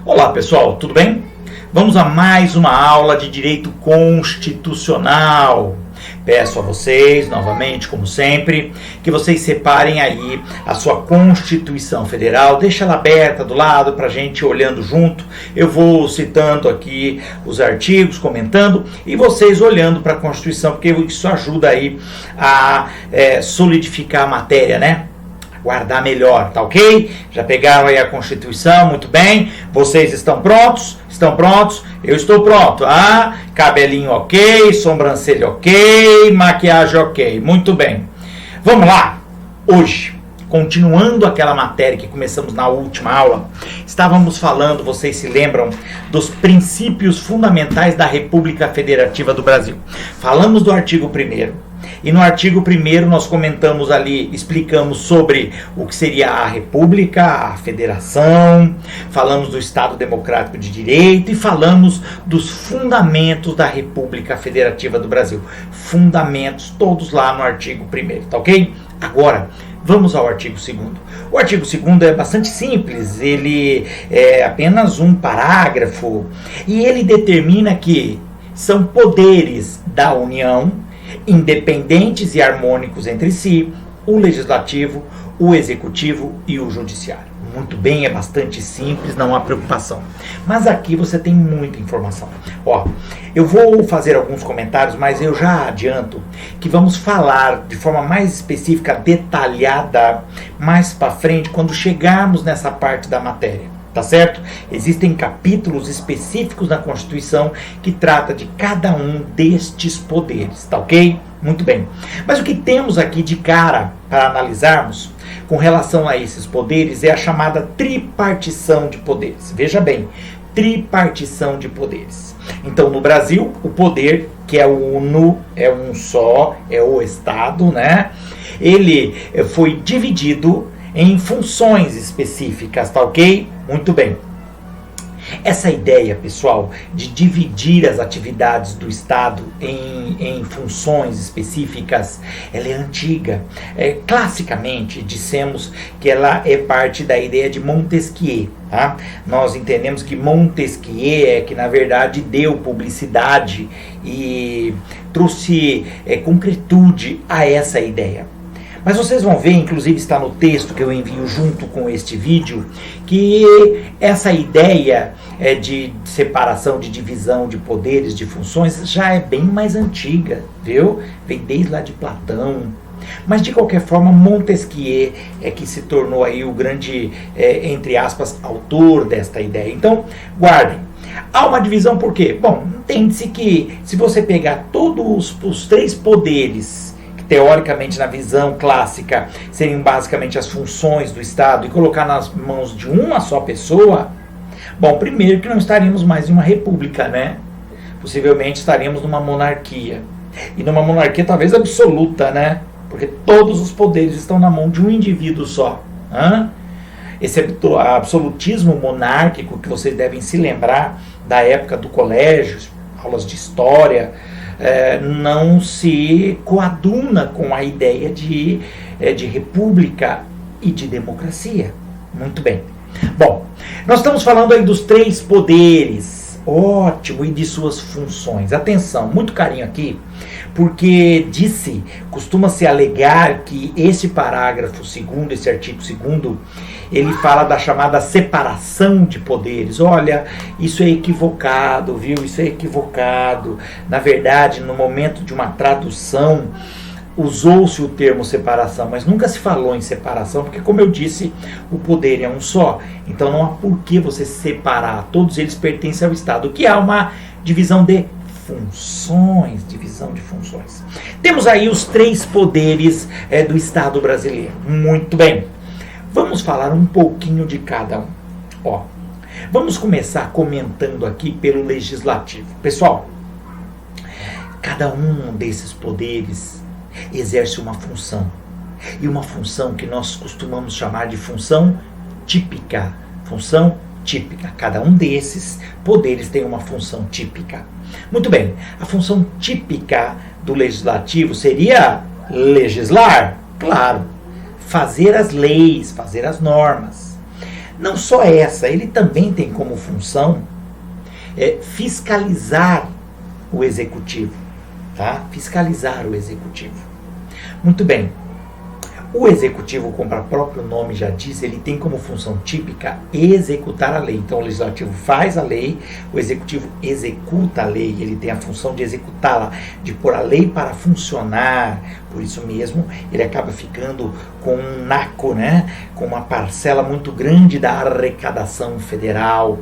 Olá pessoal, tudo bem? Vamos a mais uma aula de Direito Constitucional. Peço a vocês, novamente, como sempre, que vocês separem aí a sua Constituição Federal, deixa ela aberta do lado para a gente olhando junto. Eu vou citando aqui os artigos, comentando, e vocês olhando para a Constituição, porque isso ajuda aí a solidificar a matéria, né? Guardar melhor, tá ok? Já pegaram aí a Constituição, muito bem. Vocês estão prontos? Estão prontos? Eu estou pronto. Cabelinho ok, sobrancelha ok, maquiagem ok. Muito bem. Vamos lá. Hoje, continuando aquela matéria que começamos na última aula, estávamos falando, vocês se lembram, dos princípios fundamentais da República Federativa do Brasil. Falamos do artigo 1º. E no artigo 1º nós comentamos ali, explicamos sobre o que seria a República, a Federação, falamos do Estado Democrático de Direito e falamos dos fundamentos da República Federativa do Brasil. Fundamentos todos lá no artigo 1º, tá ok? Agora, vamos ao artigo 2º. O artigo 2º é bastante simples, ele é apenas um parágrafo e ele determina que são poderes da União, independentes e harmônicos entre si, o legislativo, o executivo e o judiciário. Muito bem, é bastante simples, não há preocupação. Mas aqui você tem muita informação. Eu vou fazer alguns comentários, mas eu já adianto que vamos falar de forma mais específica, detalhada, mais para frente, quando chegarmos nessa parte da matéria. Tá certo? Existem capítulos específicos na Constituição que trata de cada um destes poderes, tá ok? Muito bem. Mas o que temos aqui de cara para analisarmos com relação a esses poderes é a chamada tripartição de poderes. Veja bem, tripartição de poderes. Então, no Brasil, o poder, que é uno, é um só, é o Estado, né? Ele foi dividido em funções específicas, tá ok? Muito bem. Essa ideia, pessoal, de dividir as atividades do Estado em funções específicas, ela é antiga. Classicamente, dissemos que ela é parte da ideia de Montesquieu. Tá? Nós entendemos que Montesquieu é que, na verdade, deu publicidade e trouxe concretude a essa ideia. Mas vocês vão ver, inclusive está no texto que eu envio junto com este vídeo, que essa ideia de separação, de divisão de poderes, de funções, já é bem mais antiga, viu? Vem desde lá de Platão. Mas de qualquer forma, Montesquieu é que se tornou aí o grande, entre aspas, autor desta ideia. Então, guardem. Há uma divisão por quê? Bom, entende-se que se você pegar todos os três poderes, teoricamente, na visão clássica, seriam basicamente as funções do Estado, e colocar nas mãos de uma só pessoa, bom, primeiro que não estaríamos mais em uma república, né? Possivelmente estaríamos numa monarquia. E numa monarquia talvez absoluta, né? Porque todos os poderes estão na mão de um indivíduo só. Esse absolutismo monárquico, que vocês devem se lembrar da época do colégio, aulas de história, não se coaduna com a ideia de república e de democracia. Muito bem. Bom, nós estamos falando aí dos três poderes, ótimo, e de suas funções. Atenção, muito carinho aqui, porque costuma-se alegar que esse parágrafo 2º, esse artigo 2º, ele fala da chamada separação de poderes. Olha, isso é equivocado, viu? Isso é equivocado. Na verdade, no momento de uma tradução, usou-se o termo separação, mas nunca se falou em separação, porque, como eu disse, o poder é um só. Então não há por que você separar. Todos eles pertencem ao Estado, o que há uma divisão de funções, divisão de funções. Temos aí os três poderes do Estado brasileiro. Muito bem. Vamos falar um pouquinho de cada um. Vamos começar comentando aqui pelo legislativo. Pessoal, cada um desses poderes exerce uma função. E uma função que nós costumamos chamar de função típica. Função típica. Cada um desses poderes tem uma função típica. Muito bem, a função típica do legislativo seria legislar? Claro. Fazer as leis, fazer as normas. Não só essa, ele também tem como função fiscalizar o executivo, tá? Fiscalizar o executivo. Muito bem. O executivo, como o próprio nome já diz, ele tem como função típica executar a lei. Então o legislativo faz a lei, o executivo executa a lei, ele tem a função de executá-la, de pôr a lei para funcionar. Por isso mesmo, ele acaba ficando com um naco, né? Com uma parcela muito grande da arrecadação federal.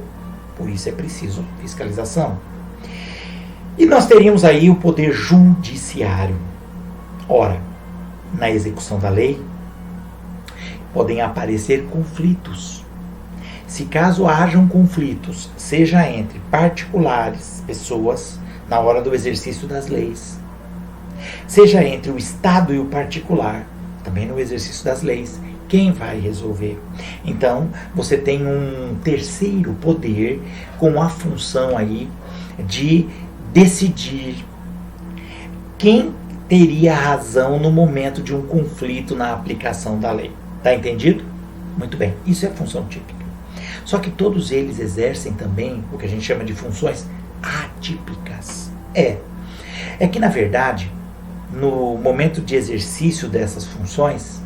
Por isso é preciso fiscalização. E nós teríamos aí o poder judiciário. Ora, na execução da lei, podem aparecer conflitos. Se caso hajam conflitos, seja entre particulares, pessoas, na hora do exercício das leis, seja entre o Estado e o particular, também no exercício das leis, quem vai resolver? Então, você tem um terceiro poder com a função aí de decidir quem teria razão no momento de um conflito na aplicação da lei. Tá entendido? Muito bem, isso é função típica. Só que todos eles exercem também o que a gente chama de funções atípicas. É que, na verdade, no momento de exercício dessas funções,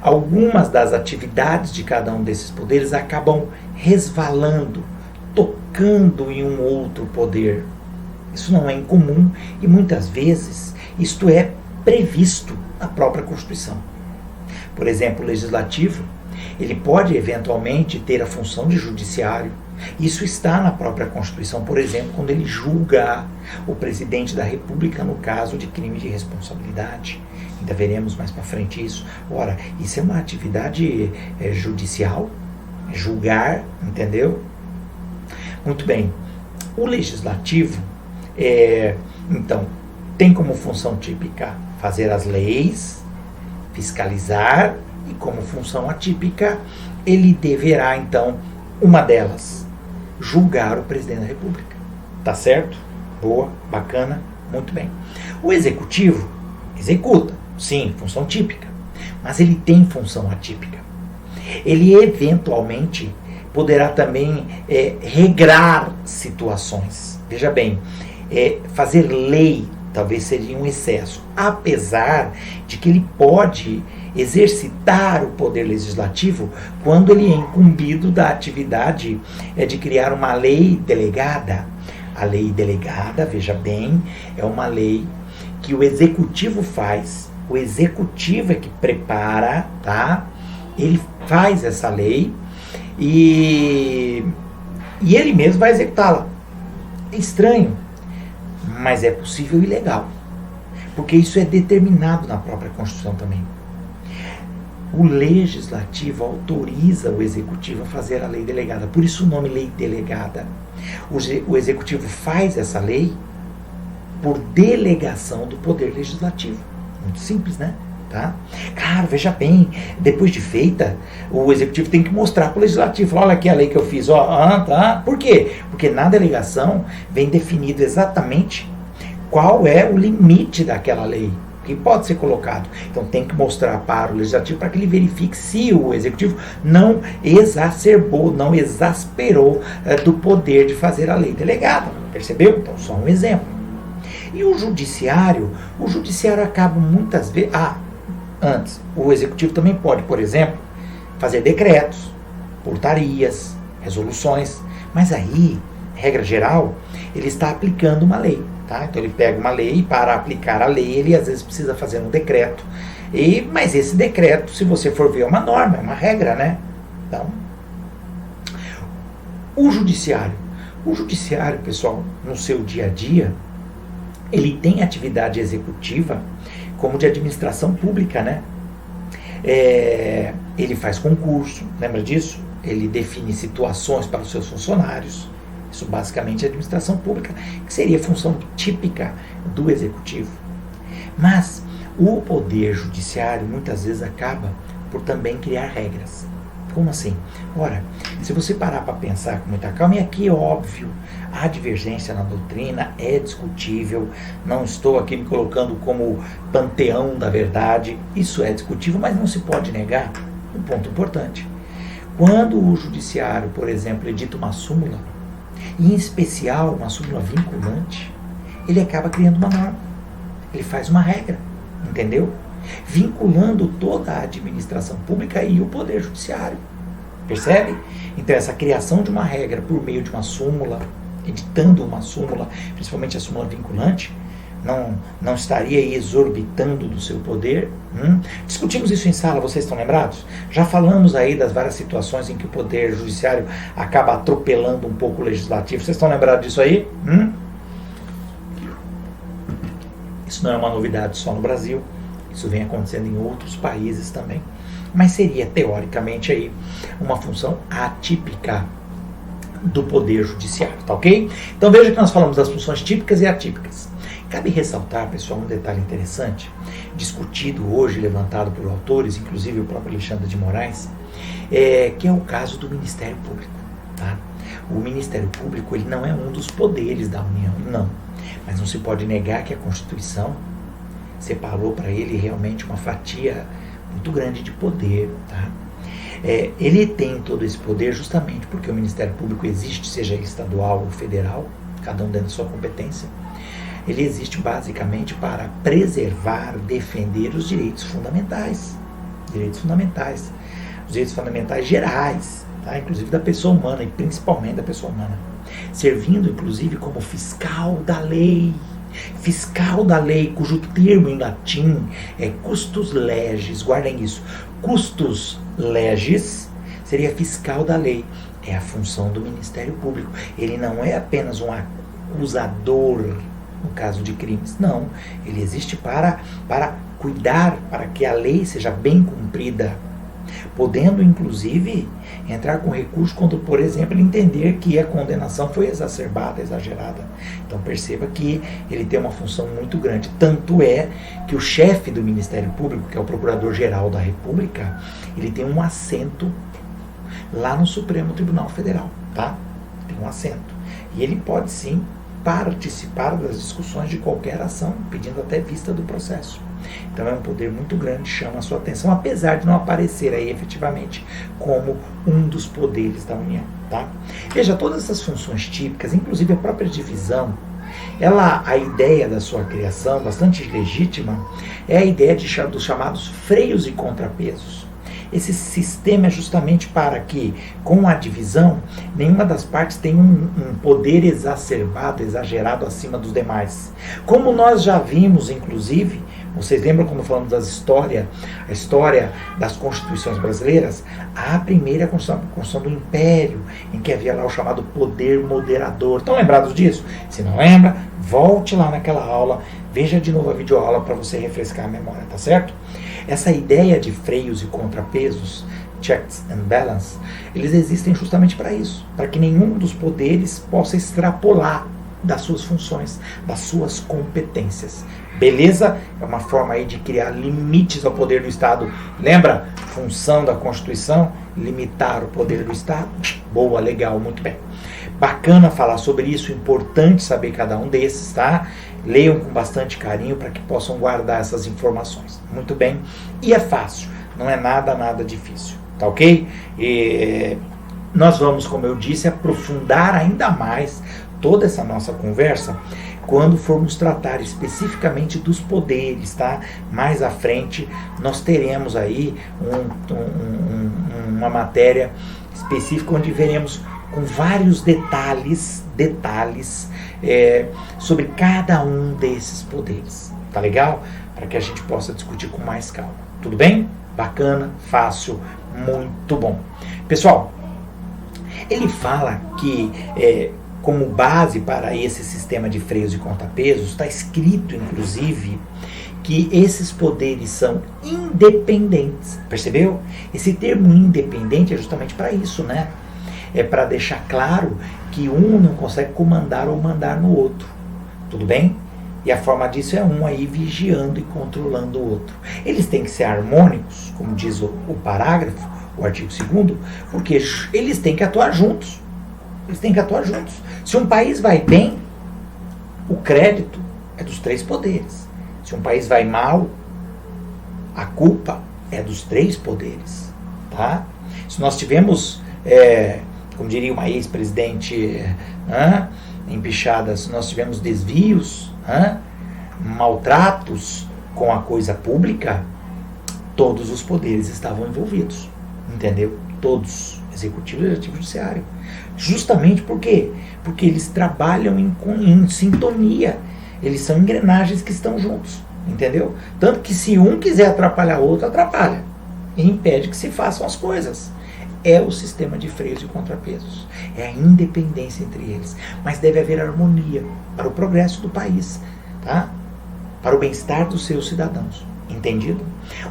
algumas das atividades de cada um desses poderes acabam resvalando, tocando em um outro poder. Isso não é incomum e muitas vezes isto é previsto na própria Constituição. Por exemplo, o Legislativo, ele pode eventualmente ter a função de judiciário. Isso está na própria Constituição, por exemplo, quando ele julga o presidente da República no caso de crime de responsabilidade. Ainda veremos mais para frente isso. Ora, isso é uma atividade judicial, julgar, entendeu? Muito bem. O Legislativo, então, tem como função típica fazer as leis, fiscalizar, e como função atípica, ele deverá, então, uma delas, julgar o presidente da República. Tá certo? Boa, bacana, muito bem. O executivo executa, sim, função típica, mas ele tem função atípica. Ele eventualmente poderá também regrar situações. Veja bem, fazer lei talvez seria um excesso, apesar de que ele pode exercitar o poder legislativo quando ele é incumbido da atividade de criar uma lei delegada. A lei delegada, veja bem, é uma lei que o executivo faz, o executivo é que prepara, tá? Ele faz essa lei e ele mesmo vai executá-la. É estranho, mas é possível e legal, porque isso é determinado na própria Constituição também. O Legislativo autoriza o Executivo a fazer a lei delegada, por isso o nome lei delegada. O Executivo faz essa lei por delegação do Poder Legislativo. Muito simples, né? Tá? Claro, veja bem, depois de feita, o Executivo tem que mostrar para o Legislativo, olha aqui a lei que eu fiz, tá? Por quê? Porque na delegação vem definido exatamente qual é o limite daquela lei que pode ser colocado. Então tem que mostrar para o Legislativo para que ele verifique se o Executivo não exacerbou, não exasperou do poder de fazer a lei delegada. Percebeu? Então só um exemplo. E o Judiciário acaba muitas vezes... Antes, o Executivo também pode, por exemplo, fazer decretos, portarias, resoluções, mas aí, regra geral, ele está aplicando uma lei, tá? Então ele pega uma lei e para aplicar a lei, ele às vezes precisa fazer um decreto, mas esse decreto, se você for ver, é uma norma, é uma regra, né? Então, o Judiciário, pessoal, no seu dia a dia, ele tem atividade executiva como de administração pública, né? Ele faz concurso, lembra disso? Ele define situações para os seus funcionários. Isso basicamente é administração pública, que seria a função típica do Executivo. Mas o Poder Judiciário muitas vezes acaba por também criar regras. Como assim? Ora, se você parar para pensar com muita calma, e aqui é óbvio, há divergência na doutrina, é discutível, não estou aqui me colocando como panteão da verdade, isso é discutível, mas não se pode negar um ponto importante. Quando o judiciário, por exemplo, edita uma súmula, e em especial uma súmula vinculante, ele acaba criando uma norma, ele faz uma regra, entendeu? Vinculando toda a administração pública e o poder judiciário, percebe? Então essa criação de uma regra por meio de uma súmula, editando uma súmula, principalmente a súmula vinculante, não estaria exorbitando do seu poder? Discutimos isso em sala, vocês estão lembrados? Já falamos aí das várias situações em que o poder judiciário acaba atropelando um pouco o legislativo. Vocês estão lembrados disso aí? Isso não é uma novidade só no Brasil, isso vem acontecendo em outros países também. Mas seria, teoricamente, aí uma função atípica do poder judiciário, tá ok? Então veja que nós falamos das funções típicas e atípicas. Cabe ressaltar, pessoal, um detalhe interessante, discutido hoje, levantado por autores, inclusive o próprio Alexandre de Moraes, que é o caso do Ministério Público. Tá? O Ministério Público ele não é um dos poderes da União, não. Mas não se pode negar que a Constituição separou para ele realmente uma fatia muito grande de poder. Tá? Ele tem todo esse poder justamente porque o Ministério Público existe, seja ele estadual ou federal, cada um dentro da sua competência. Ele existe basicamente para preservar, defender os direitos fundamentais. Direitos fundamentais. Os direitos fundamentais gerais, tá? Inclusive da pessoa humana e principalmente da pessoa humana. Servindo inclusive como fiscal da lei. Fiscal da lei, cujo termo em latim é custos legis. Guardem isso. Custos legis seria fiscal da lei. É a função do Ministério Público. Ele não é apenas um acusador no caso de crimes. Não, ele existe para cuidar, para que a lei seja bem cumprida, podendo inclusive entrar com recurso quando, por exemplo, ele entender que a condenação foi exacerbada, exagerada. Então perceba que ele tem uma função muito grande, tanto é que o chefe do Ministério Público, que é o Procurador-Geral da República, ele tem um assento lá no Supremo Tribunal Federal, tá? Tem um assento. E ele pode sim participar das discussões de qualquer ação, pedindo até vista do processo. Então é um poder muito grande, chama a sua atenção, apesar de não aparecer aí efetivamente como um dos poderes da União. Tá? Veja, todas essas funções típicas, inclusive a própria divisão, a ideia da sua criação, bastante legítima, é a ideia dos chamados freios e contrapesos. Esse sistema é justamente para que, com a divisão, nenhuma das partes tenha um poder exacerbado, exagerado acima dos demais. Como nós já vimos, inclusive, vocês lembram quando falamos a história das constituições brasileiras? A primeira Constituição do Império, em que havia lá o chamado poder moderador. Estão lembrados disso? Se não lembra, volte lá naquela aula, veja de novo a videoaula para você refrescar a memória, tá certo? Essa ideia de freios e contrapesos, checks and balance, eles existem justamente para isso, para que nenhum dos poderes possa extrapolar das suas funções, das suas competências. Beleza? É uma forma aí de criar limites ao poder do Estado. Lembra? Função da Constituição, limitar o poder do Estado. Boa, legal, muito bem. Bacana falar sobre isso, importante saber cada um desses, tá? Leiam com bastante carinho para que possam guardar essas informações. Muito bem. E é fácil, não é nada difícil, tá ok? E nós vamos, como eu disse, aprofundar ainda mais toda essa nossa conversa quando formos tratar especificamente dos poderes, tá? Mais à frente nós teremos aí uma matéria específica onde veremos com vários detalhes sobre cada um desses poderes, tá legal? Para que a gente possa discutir com mais calma, tudo bem? Bacana, fácil, muito bom. Pessoal, ele fala que como base para esse sistema de freios e contrapesos, está escrito, inclusive, que esses poderes são independentes. Percebeu? Esse termo independente é justamente para isso, né? É para deixar claro que um não consegue comandar ou mandar no outro. Tudo bem? E a forma disso é um aí vigiando e controlando o outro. Eles têm que ser harmônicos, como diz o parágrafo, o artigo 2º, porque eles têm que atuar juntos. Eles têm que atuar juntos. Se um país vai bem, o crédito é dos 3 poderes. Se um país vai mal, a culpa é dos 3 poderes. Tá? Se nós tivemos, como diria uma ex-presidente empichada, se nós tivemos desvios, maltratos com a coisa pública, todos os poderes estavam envolvidos, entendeu? Todos, executivo, legislativo e judiciário. Justamente por quê? Porque eles trabalham em sintonia, eles são engrenagens que estão juntos, entendeu? Tanto que se um quiser atrapalhar o outro, atrapalha e impede que se façam as coisas. É o sistema de freios e contrapesos, é a independência entre eles, mas deve haver harmonia para o progresso do país, tá? Para o bem-estar dos seus cidadãos. Entendido?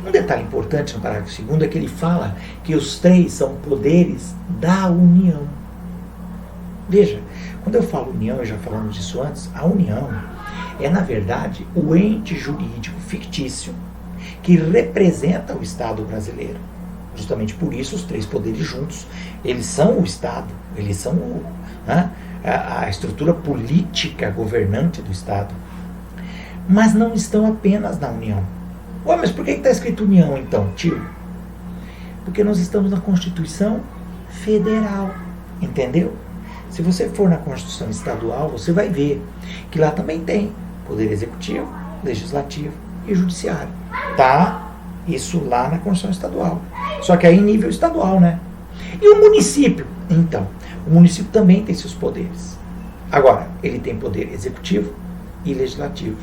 Um detalhe importante no parágrafo 2º é que ele fala que os três são poderes da União. Veja, quando eu falo União, e já falamos disso antes, a União é, na verdade, o ente jurídico fictício que representa o Estado brasileiro. Justamente por isso, os três poderes juntos, eles são o Estado, eles são a estrutura política governante do Estado. Mas não estão apenas na União. Ué, mas por que está escrito União então, tio? Porque nós estamos na Constituição Federal, entendeu? Se você for na Constituição Estadual, você vai ver que lá também tem Poder Executivo, Legislativo e Judiciário. Tá? Isso lá na Constituição Estadual. Só que aí em nível estadual, né? E o município? Então, o município também tem seus poderes. Agora, ele tem poder executivo e legislativo.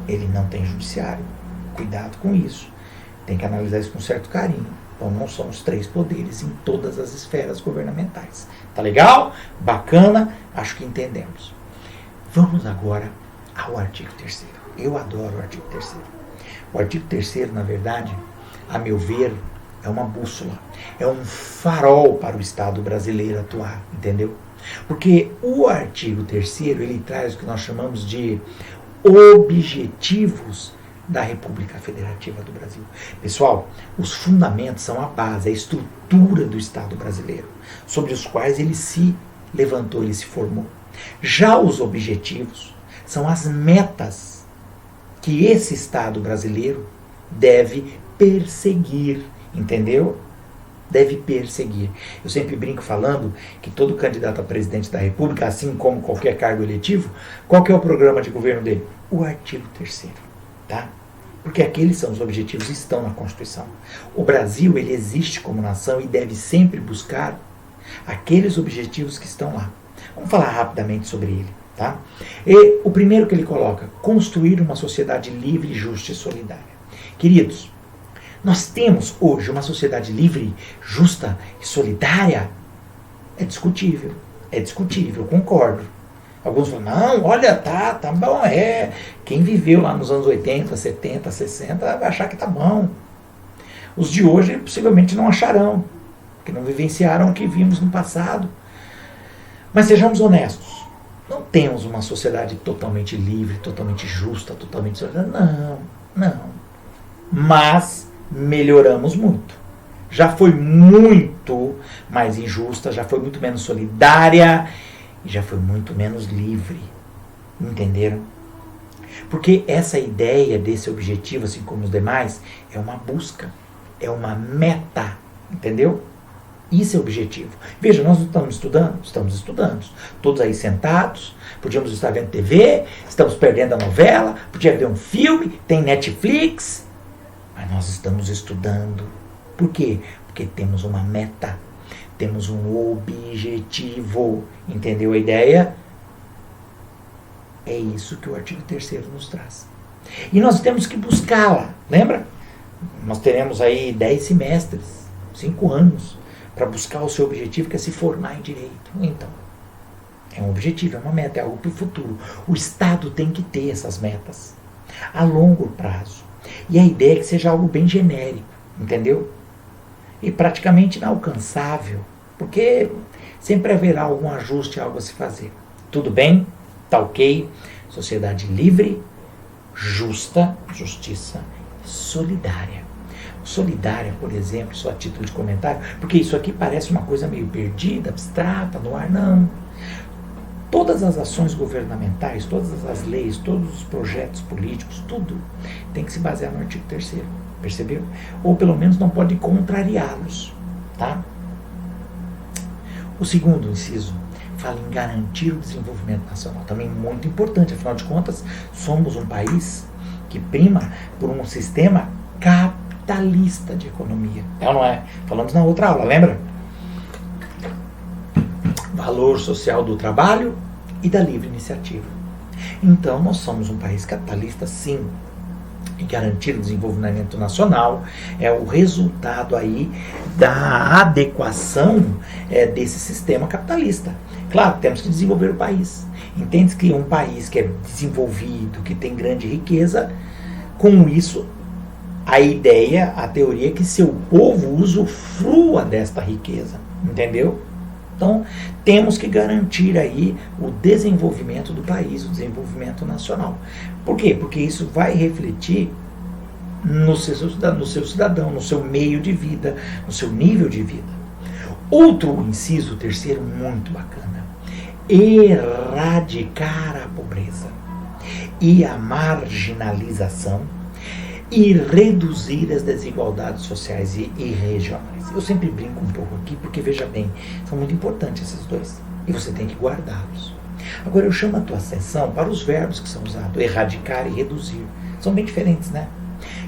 Ele não tem judiciário. Cuidado com isso. Tem que analisar isso com certo carinho. Então não são os três poderes em todas as esferas governamentais. Tá legal? Bacana? Acho que entendemos. Vamos agora ao artigo 3º. Eu adoro o artigo 3º. O artigo 3º, na verdade, a meu ver, é uma bússola. É um farol para o Estado brasileiro atuar. Entendeu? Porque o artigo 3º, ele traz o que nós chamamos de objetivos da República Federativa do Brasil. Pessoal, os fundamentos são a base, a estrutura do Estado brasileiro, sobre os quais ele se levantou, ele se formou. Já os objetivos são as metas que esse Estado brasileiro deve perseguir, entendeu? Deve perseguir. Eu sempre brinco falando que todo candidato a presidente da República, assim como qualquer cargo eletivo, qual que é o programa de governo dele? O artigo 3º, tá? Porque aqueles são os objetivos que estão na Constituição. O Brasil, ele existe como nação e deve sempre buscar aqueles objetivos que estão lá. Vamos falar rapidamente sobre ele, tá? E o primeiro que ele coloca, construir uma sociedade livre, justa e solidária. Queridos, nós temos hoje uma sociedade livre, justa e solidária? É discutível, concordo. Alguns falam, não, olha, tá bom, quem viveu lá nos anos 80, 70, 60 vai achar que tá bom. Os de hoje possivelmente não acharão, porque não vivenciaram o que vimos no passado. Mas sejamos honestos, não temos uma sociedade totalmente livre, totalmente justa, totalmente solidária. Não. Mas melhoramos muito. Já foi muito mais injusta, já foi muito menos solidária e já foi muito menos livre. Entenderam? Porque essa ideia desse objetivo, assim como os demais, é uma busca, é uma meta. Entendeu? Isso é o objetivo. Veja, nós não estamos estudando? Estamos estudando. Todos aí sentados, podíamos estar vendo TV, estamos perdendo a novela, podia ver um filme, tem Netflix, mas nós estamos estudando. Por quê? Porque temos uma meta, temos um objetivo. Entendeu a ideia? É isso que o artigo 3º nos traz. E nós temos que buscá-la. Lembra? Nós teremos aí 10 semestres, 5 anos, para buscar o seu objetivo, que é se formar em direito. Então, é um objetivo, é uma meta, é algo para o futuro. O Estado tem que ter essas metas a longo prazo. E a ideia é que seja algo bem genérico, entendeu? E praticamente inalcançável, porque sempre haverá algum ajuste, algo a se fazer. Tudo bem? Tá ok? Sociedade livre, justa, justiça, solidária. Solidária, por exemplo, só a título de comentário, porque isso aqui parece uma coisa meio perdida, abstrata, no ar, não. Todas as ações governamentais, todas as leis, todos os projetos políticos, tudo tem que se basear no artigo 3º, percebeu? Ou pelo menos não pode contrariá-los, tá? O segundo inciso fala em garantir o desenvolvimento nacional. Também muito importante, afinal de contas, somos um país que prima por um sistema capitalista de economia. É ou não é? Falamos na outra aula, lembra? Valor social do trabalho e da livre iniciativa. Então, nós somos um país capitalista, sim. E garantir o desenvolvimento nacional é o resultado aí da adequação desse sistema capitalista. Claro, temos que desenvolver o país. Entende que um país que é desenvolvido, que tem grande riqueza, com isso, a ideia, a teoria é que seu povo usufrua desta riqueza. Entendeu? Então, temos que garantir aí o desenvolvimento do país, o desenvolvimento nacional. Por quê? Porque isso vai refletir no seu cidadão, no seu meio de vida, no seu nível de vida. Outro inciso, terceiro, muito bacana. Erradicar a pobreza e a marginalização e reduzir as desigualdades sociais e regionais. Eu sempre brinco um pouco aqui, porque veja bem, são muito importantes esses dois, e você tem que guardá-los. Agora eu chamo a tua atenção para os verbos que são usados, erradicar e reduzir. São bem diferentes, né?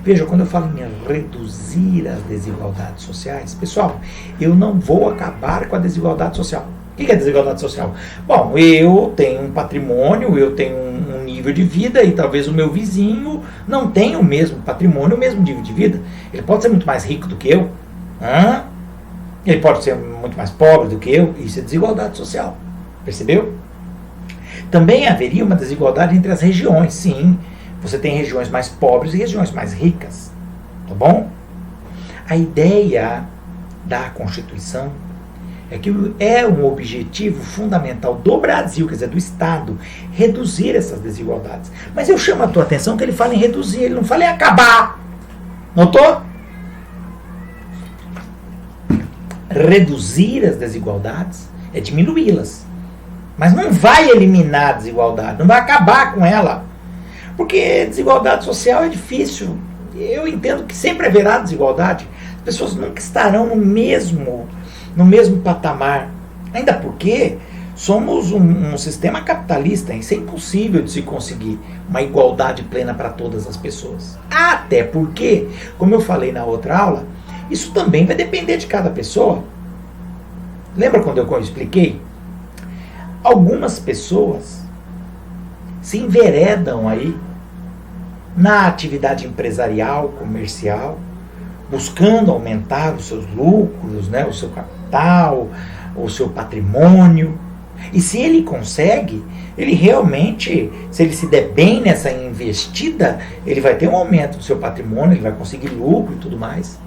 Veja, quando eu falo em reduzir as desigualdades sociais, pessoal, eu não vou acabar com a desigualdade social. O que é desigualdade social? Bom, eu tenho um patrimônio, eu tenho um nível de vida e talvez o meu vizinho não tenha o mesmo patrimônio, o mesmo nível de vida. Ele pode ser muito mais rico do que eu, ele pode ser muito mais pobre do que eu. Isso é desigualdade social, percebeu? Também haveria uma desigualdade entre as regiões, sim. Você tem regiões mais pobres e regiões mais ricas, tá bom? A ideia da Constituição é que é um objetivo fundamental do Brasil, quer dizer, do Estado, reduzir essas desigualdades. Mas eu chamo a tua atenção que ele fala em reduzir, ele não fala em acabar. Notou? Reduzir as desigualdades é diminuí-las. Mas não vai eliminar a desigualdade, não vai acabar com ela. Porque desigualdade social é difícil. Eu entendo que sempre haverá desigualdade. As pessoas nunca estarão no mesmo patamar. Ainda porque somos um sistema capitalista. Isso é impossível de se conseguir uma igualdade plena para todas as pessoas. Até porque, como eu falei na outra aula, isso também vai depender de cada pessoa. Lembra quando eu expliquei? Algumas pessoas se enveredam aí na atividade empresarial, comercial, buscando aumentar os seus lucros, né, o seu capital, o seu patrimônio. E se ele consegue, ele realmente, se ele se der bem nessa investida, ele vai ter um aumento do seu patrimônio, ele vai conseguir lucro e tudo mais.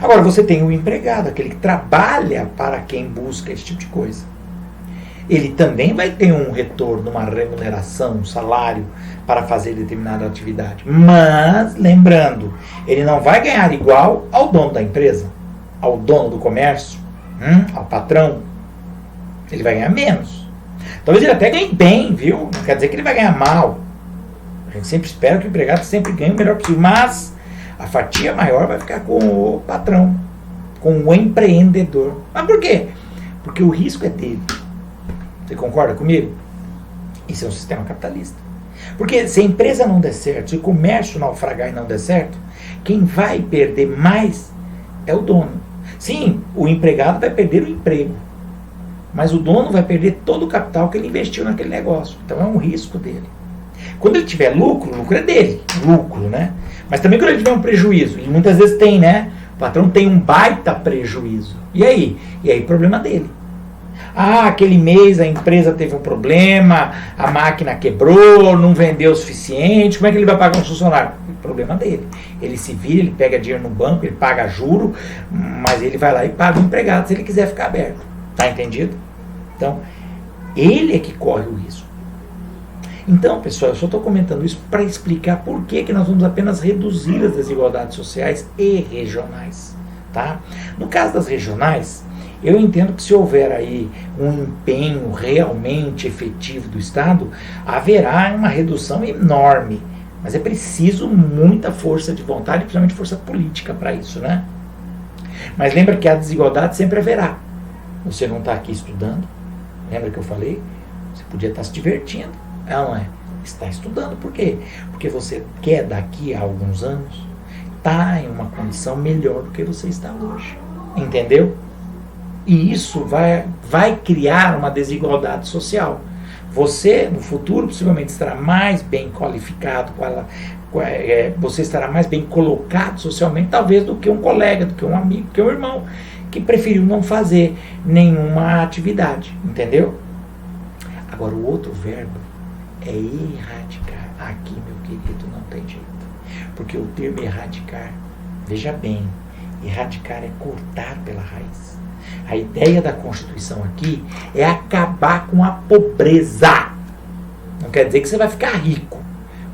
Agora, você tem o empregado, aquele que trabalha para quem busca esse tipo de coisa. Ele também vai ter um retorno, uma remuneração, um salário para fazer determinada atividade. Mas, lembrando, ele não vai ganhar igual ao dono da empresa, ao dono do comércio, ao patrão. Ele vai ganhar menos. Talvez ele até ganhe bem, viu? Não quer dizer que ele vai ganhar mal. A gente sempre espera que o empregado sempre ganhe o melhor possível. Mas a fatia maior vai ficar com o patrão, com o empreendedor. Mas por quê? Porque o risco é dele. Você concorda comigo? Isso é um sistema capitalista. Porque se a empresa não der certo, se o comércio naufragar e não der certo, quem vai perder mais é o dono. Sim, o empregado vai perder o emprego, mas o dono vai perder todo o capital que ele investiu naquele negócio. Então é um risco dele. Quando ele tiver lucro, o lucro é dele. Lucro, né? Mas também quando ele tiver um prejuízo, e muitas vezes tem, né? O patrão tem um baita prejuízo. E aí? E aí, problema dele. Ah, aquele mês a empresa teve um problema, a máquina quebrou, não vendeu o suficiente, como é que ele vai pagar um funcionário? Problema dele. Ele se vira, ele pega dinheiro no banco, ele paga juro, mas ele vai lá e paga o empregado se ele quiser ficar aberto. Tá entendido? Então, ele é que corre o risco. Então, pessoal, eu só estou comentando isso para explicar por que nós vamos apenas reduzir as desigualdades sociais e regionais. Tá? No caso das regionais, eu entendo que se houver aí um empenho realmente efetivo do Estado, haverá uma redução enorme. Mas é preciso muita força de vontade, principalmente força política para isso, né? Mas lembra que a desigualdade sempre haverá. Você não está aqui estudando. Lembra que eu falei? Você podia estar se divertindo. Não é? Está estudando. Por quê? Porque você quer daqui a alguns anos estar em uma condição melhor do que você está hoje. Entendeu? E isso vai criar uma desigualdade social. Você, no futuro, possivelmente estará mais bem qualificado, você estará mais bem colocado socialmente, talvez, do que um colega, do que um amigo, do que um irmão, que preferiu não fazer nenhuma atividade. Entendeu? Agora, o outro verbo é erradicar. Aqui, meu querido, não tem jeito. Porque o termo erradicar, veja bem, erradicar é cortar pela raiz. A ideia da Constituição aqui é acabar com a pobreza. Não quer dizer que você vai ficar rico,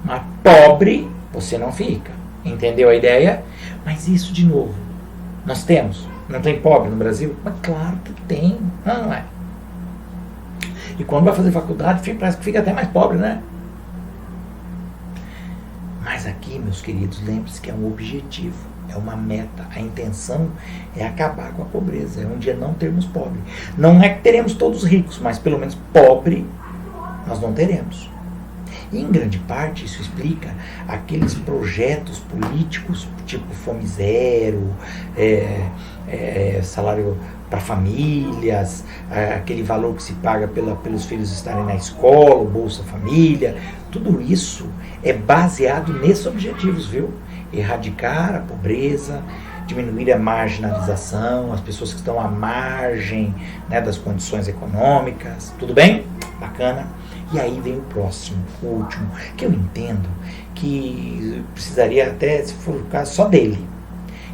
mas pobre você não fica. Entendeu a ideia? Mas isso, de novo, nós temos. Não tem pobre no Brasil? Mas claro que tem, não é? E quando vai fazer faculdade, parece que fica até mais pobre, né? Mas aqui, meus queridos, lembre-se que é um objetivo, é uma meta. A intenção é acabar com a pobreza, é um dia não termos pobre. Não é que teremos todos ricos, mas pelo menos pobre nós não teremos. E em grande parte isso explica aqueles projetos políticos, tipo Fome Zero, salário para famílias, aquele valor que se paga pelos filhos estarem na escola, o Bolsa Família, tudo isso é baseado nesses objetivos, viu? Erradicar a pobreza, diminuir a marginalização, as pessoas que estão à margem, né, das condições econômicas, tudo bem? Bacana. E aí vem o próximo, o último, que eu entendo que precisaria até, se for o caso, só dele,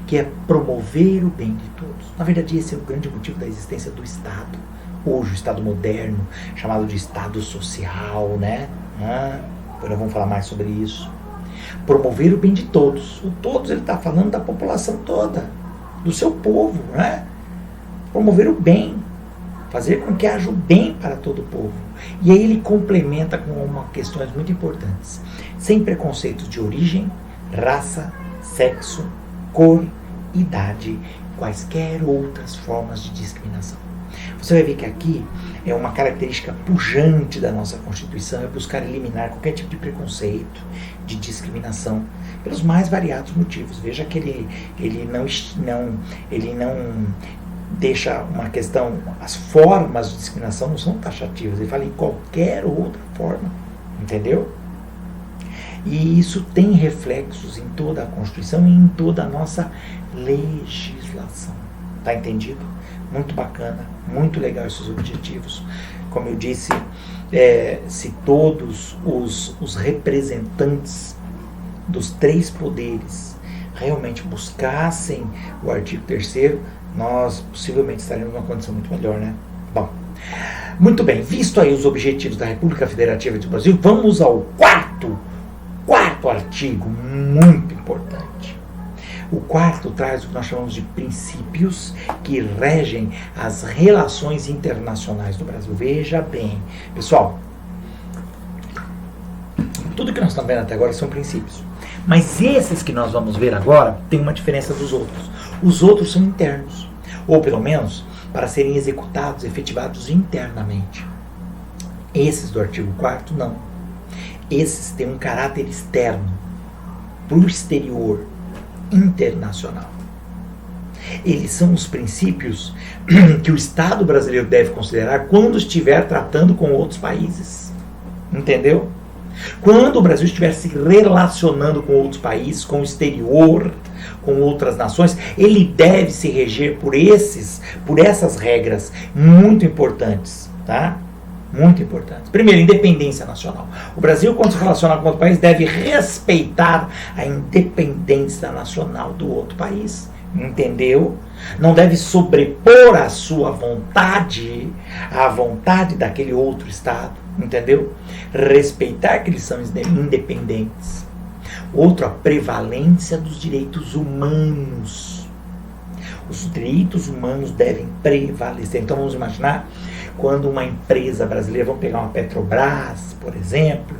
que é promover o bem de todos. Na verdade, esse é o grande motivo da existência do Estado. Hoje, o Estado moderno, chamado de Estado social, né? Agora vamos falar mais sobre isso. Promover o bem de todos. O todos, ele está falando da população toda, do seu povo, né? Promover o bem. Fazer com que haja o bem para todo o povo. E aí ele complementa com questões muito importantes. Sem preconceitos de origem, raça, sexo, cor, idade, quaisquer outras formas de discriminação. Você vai ver que aqui é uma característica pujante da nossa Constituição, é buscar eliminar qualquer tipo de preconceito, de discriminação, pelos mais variados motivos. Veja que ele não deixa uma questão, as formas de discriminação não são taxativas, ele fala em qualquer outra forma, entendeu? E isso tem reflexos em toda a Constituição e em toda a nossa legislação. Tá entendido? Muito bacana, muito legal esses objetivos. Como eu disse, se todos os representantes dos três poderes realmente buscassem o artigo 3º, nós possivelmente estaremos numa condição muito melhor, né? Bom, muito bem, visto aí os objetivos da República Federativa do Brasil, vamos ao quarto artigo, muito importante. O quarto traz o que nós chamamos de princípios que regem as relações internacionais do Brasil. Veja bem, pessoal, tudo que nós estamos vendo até agora são princípios. Mas esses que nós vamos ver agora tem uma diferença dos outros. Os outros são internos, ou pelo menos para serem executados, efetivados internamente. Esses do artigo 4º não. Esses têm um caráter externo, para o exterior, internacional. Eles são os princípios que o Estado brasileiro deve considerar quando estiver tratando com outros países. Entendeu? Quando o Brasil estiver se relacionando com outros países, com o exterior, com outras nações, ele deve se reger por essas regras muito importantes, tá? Muito importantes. Primeiro, independência nacional. O Brasil, quando se relaciona com outro país, deve respeitar a independência nacional do outro país. Entendeu? Não deve sobrepor a sua vontade à vontade daquele outro Estado. Entendeu? Respeitar que eles são independentes. Outro, a prevalência dos direitos humanos. Os direitos humanos devem prevalecer. Então vamos imaginar quando uma empresa brasileira, vamos pegar uma Petrobras, por exemplo,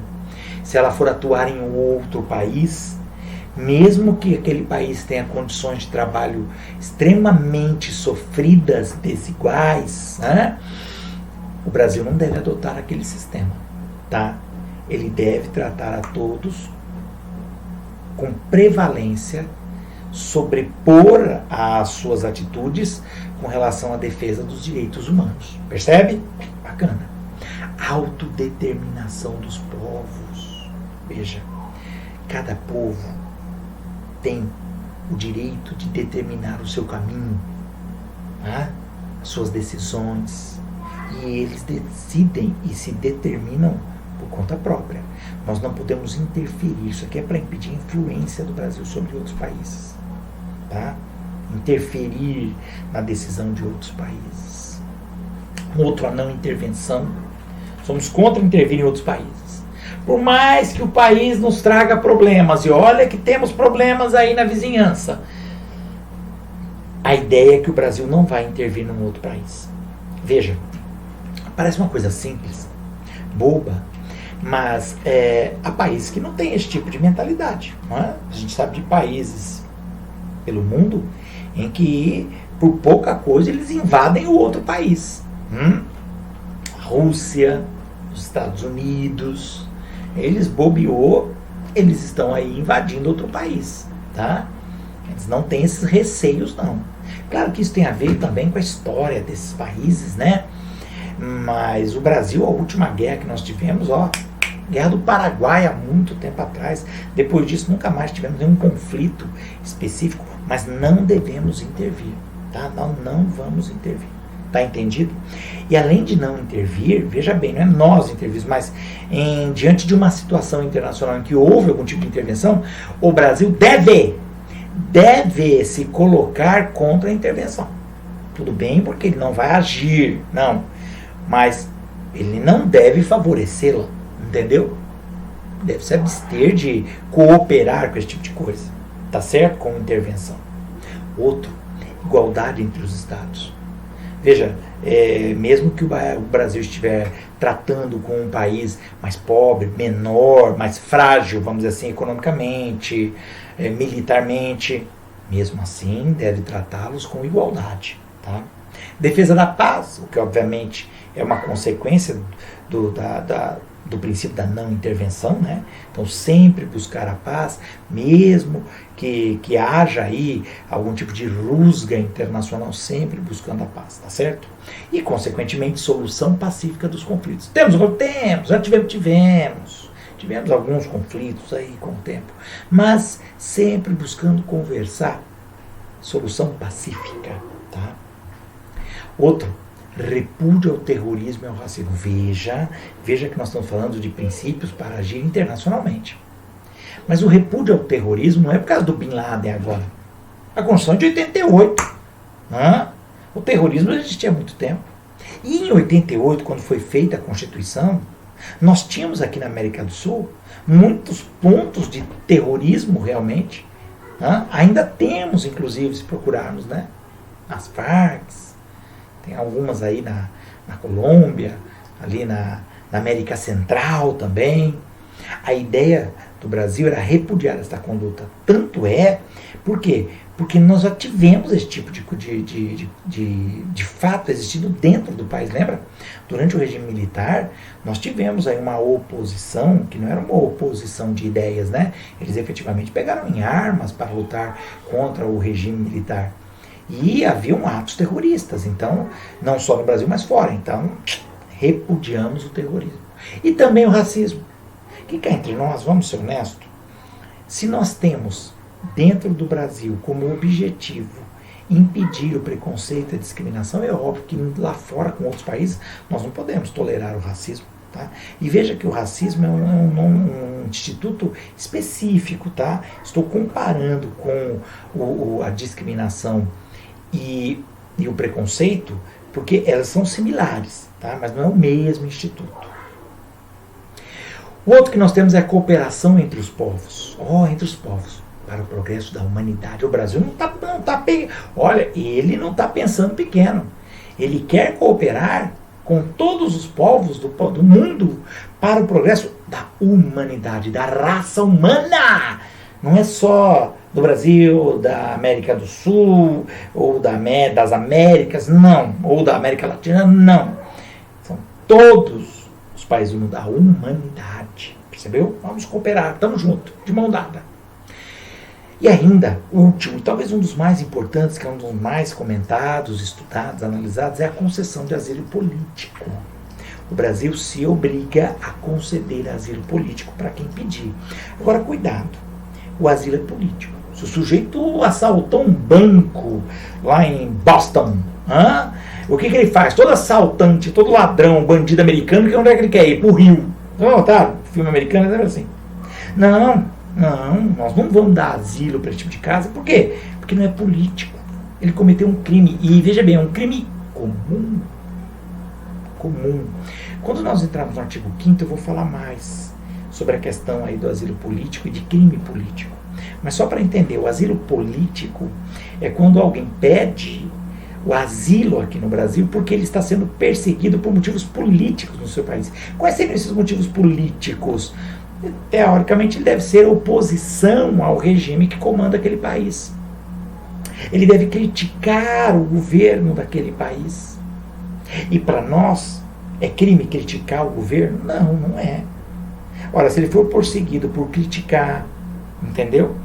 se ela for atuar em um outro país, mesmo que aquele país tenha condições de trabalho extremamente sofridas, desiguais, né? O Brasil não deve adotar aquele sistema, tá? Ele deve tratar a todos com prevalência, sobrepor as suas atitudes com relação à defesa dos direitos humanos. Percebe? Bacana. Autodeterminação dos povos. Veja, cada povo tem o direito de determinar o seu caminho, tá? As suas decisões, e eles decidem e se determinam por conta própria. Nós não podemos interferir. Isso aqui é para impedir a influência do Brasil sobre outros países, tá? Interferir na decisão de outros países. Outro, a não intervenção. Somos contra intervir em outros países. Por mais que o país nos traga problemas, e olha que temos problemas aí na vizinhança, a ideia é que o Brasil não vai intervir num outro país. Veja, parece uma coisa simples, boba, mas há países que não têm esse tipo de mentalidade, não é? A gente sabe de países pelo mundo em que por pouca coisa eles invadem o outro país. A Rússia, os Estados Unidos, eles bobeou, eles estão aí invadindo outro país, tá? Eles não têm esses receios, não. Claro que isso tem a ver também com a história desses países, né? Mas o Brasil, a última guerra que nós tivemos, Guerra do Paraguai há muito tempo atrás. Depois disso nunca mais tivemos nenhum conflito específico, mas não devemos intervir, tá? Não vamos intervir. Tá entendido? E além de não intervir, veja bem, não é nós intervirmos, mas diante de uma situação internacional em que houve algum tipo de intervenção, o Brasil deve se colocar contra a intervenção. Tudo bem, porque ele não vai agir, não. Mas ele não deve favorecê-la, entendeu? Deve se abster de cooperar com esse tipo de coisa, tá certo? Com intervenção. Outro, igualdade entre os estados. Veja, mesmo que o Brasil estiver tratando com um país mais pobre, menor, mais frágil, vamos dizer assim, economicamente, militarmente, mesmo assim deve tratá-los com igualdade, tá? Defesa da paz, o que obviamente é uma consequência do princípio da não intervenção, né? Então sempre buscar a paz, mesmo que haja aí algum tipo de rusga internacional, sempre buscando a paz, tá certo? E consequentemente solução pacífica dos conflitos. Já tivemos alguns conflitos aí com o tempo, mas sempre buscando conversar, solução pacífica, tá? Outro, repúdio ao terrorismo e ao racismo. Veja que nós estamos falando de princípios para agir internacionalmente. Mas o repúdio ao terrorismo não é por causa do Bin Laden agora. A Constituição é de 88. O terrorismo existia há muito tempo. E em 88, quando foi feita a Constituição, nós tínhamos aqui na América do Sul muitos pontos de terrorismo realmente. Ainda temos, inclusive, se procurarmos, né? As Farc, tem algumas aí na Colômbia, ali na América Central também. A ideia do Brasil era repudiar esta conduta. Tanto é, por quê? Porque nós já tivemos esse tipo de fato existindo dentro do país. Lembra? Durante o regime militar, nós tivemos aí uma oposição, que não era uma oposição de ideias, né? Eles efetivamente pegaram em armas para lutar contra o regime militar. E haviam atos terroristas, então, não só no Brasil, mas fora. Então, repudiamos o terrorismo. E também o racismo. Que cá entre nós, vamos ser honestos, se nós temos dentro do Brasil como objetivo impedir o preconceito e a discriminação, é óbvio que lá fora, com outros países, nós não podemos tolerar o racismo. Tá? E veja que o racismo é um instituto específico. Tá? Estou comparando com a discriminação e o preconceito, porque elas são similares, tá? Mas não é o mesmo instituto. O outro que nós temos é a cooperação entre os povos. Entre os povos, para o progresso da humanidade. O Brasil ele não está pensando pequeno. Ele quer cooperar com todos os povos do mundo para o progresso da humanidade, da raça humana. Não é só do Brasil, da América do Sul, ou das Américas, não. Ou da América Latina, não. São todos os países do mundo, da humanidade. Percebeu? Vamos cooperar, estamos juntos, de mão dada. E ainda, o último, e talvez um dos mais importantes, que é um dos mais comentados, estudados, analisados, é a concessão de asilo político. O Brasil se obriga a conceder asilo político para quem pedir. Agora, cuidado, o asilo é político. Se o sujeito assaltou um banco lá em Boston, o que ele faz? Todo assaltante, todo ladrão, bandido americano, onde é que ele quer ir? Pro Rio. Tá, filme americano é assim. Não, nós não vamos dar asilo para esse tipo de caso. Por quê? Porque não é político. Ele cometeu um crime. E veja bem, é um crime comum. Quando nós entrarmos no artigo 5º, eu vou falar mais sobre a questão aí do asilo político e de crime político. Mas só para entender, o asilo político é quando alguém pede o asilo aqui no Brasil porque ele está sendo perseguido por motivos políticos no seu país. Quais seriam esses motivos políticos? Teoricamente, ele deve ser oposição ao regime que comanda aquele país. Ele deve criticar o governo daquele país. E para nós, é crime criticar o governo? Não é. Ora, se ele for perseguido por criticar, entendeu?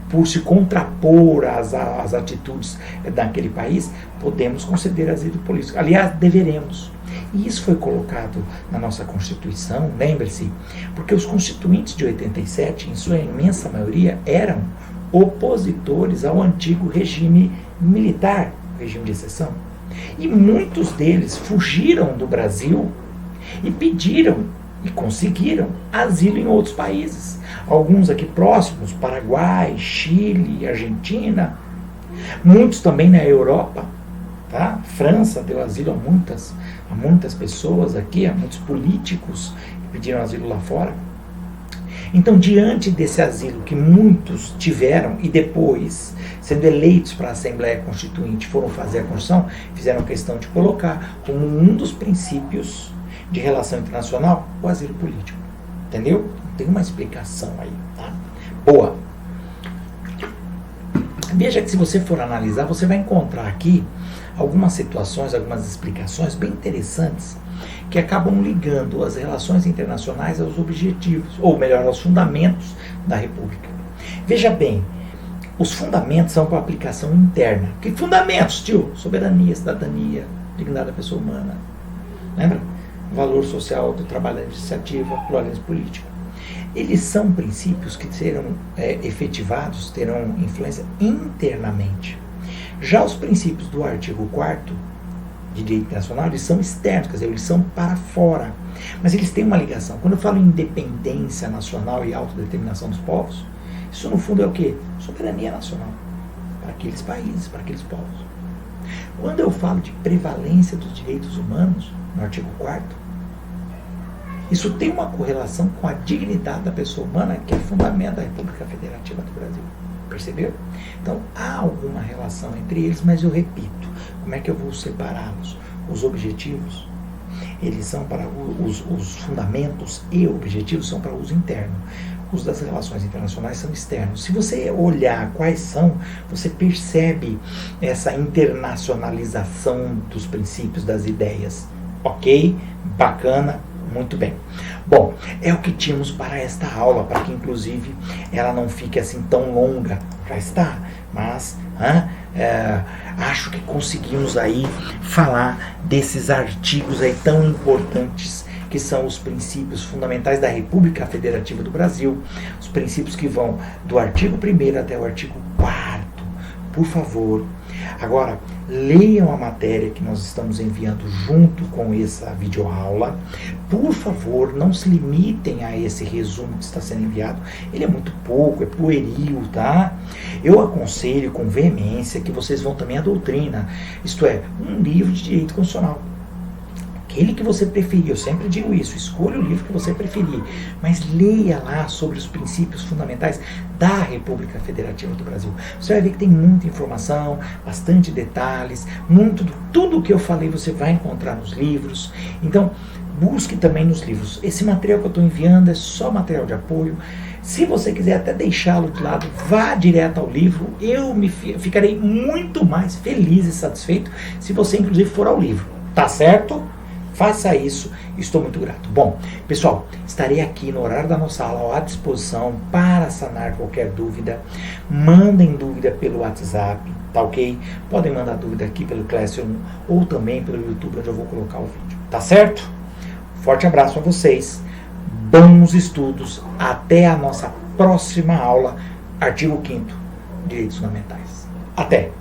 Por se contrapor às atitudes daquele país, podemos conceder asilo político. Aliás, deveremos. E isso foi colocado na nossa Constituição, lembre-se, porque os constituintes de 87, em sua imensa maioria, eram opositores ao antigo regime militar, regime de exceção. E muitos deles fugiram do Brasil e pediram e conseguiram asilo em outros países. Alguns aqui próximos, Paraguai, Chile, Argentina. Muitos também na Europa. Tá? França deu asilo a muitas pessoas aqui, a muitos políticos que pediram asilo lá fora. Então, diante desse asilo que muitos tiveram e depois, sendo eleitos para a Assembleia Constituinte, foram fazer a Constituição, fizeram questão de colocar como um dos princípios de relação internacional o asilo político. Entendeu? Tem uma explicação aí. Tá? Boa. Veja que se você for analisar, você vai encontrar aqui algumas situações, algumas explicações bem interessantes que acabam ligando as relações internacionais aos objetivos, ou melhor, aos fundamentos da República. Veja bem, os fundamentos são para aplicação interna. Que fundamentos, tio? Soberania, cidadania, dignidade da pessoa humana. Lembra? Valor social do trabalho da iniciativa, pluralismo político. Eles são princípios que serão efetivados, terão influência internamente. Já os princípios do artigo 4º de direito internacional, eles são externos, quer dizer, eles são para fora. Mas eles têm uma ligação. Quando eu falo em independência nacional e autodeterminação dos povos, isso no fundo é o quê? Soberania nacional. Para aqueles países, para aqueles povos. Quando eu falo de prevalência dos direitos humanos, no artigo 4º, isso tem uma correlação com a dignidade da pessoa humana, que é fundamento da República Federativa do Brasil. Percebeu? Então, há alguma relação entre eles, mas eu repito, como é que eu vou separá-los? Os objetivos, eles são para os fundamentos e objetivos são para uso interno. Os das relações internacionais são externos. Se você olhar quais são, você percebe essa internacionalização dos princípios, das ideias. Ok? Bacana? Muito bem. Bom, é o que tínhamos para esta aula, para que inclusive ela não fique assim tão longa. Já está, mas acho que conseguimos aí falar desses artigos aí tão importantes que são os princípios fundamentais da República Federativa do Brasil, os princípios que vão do artigo 1º até o artigo 4º. Por favor, agora leiam a matéria que nós estamos enviando junto com essa videoaula. Por favor, não se limitem a esse resumo que está sendo enviado. Ele é muito pouco, é pueril, tá? Eu aconselho com veemência que vocês vão também à doutrina, isto é, um livro de direito constitucional. Aquele que você preferir, eu sempre digo isso, escolha o livro que você preferir, mas leia lá sobre os princípios fundamentais da República Federativa do Brasil. Você vai ver que tem muita informação, bastante detalhes, tudo o que eu falei você vai encontrar nos livros. Então, busque também nos livros. Esse material que eu estou enviando é só material de apoio. Se você quiser até deixá-lo de lado, vá direto ao livro. Eu ficarei muito mais feliz e satisfeito se você inclusive for ao livro. Tá certo? Faça isso, estou muito grato. Bom, pessoal, estarei aqui no horário da nossa aula à disposição para sanar qualquer dúvida. Mandem dúvida pelo WhatsApp, tá ok? Podem mandar dúvida aqui pelo Classroom ou também pelo YouTube, onde eu vou colocar o vídeo. Tá certo? Forte abraço a vocês, bons estudos, até a nossa próxima aula, artigo 5º, Direitos Fundamentais. Até!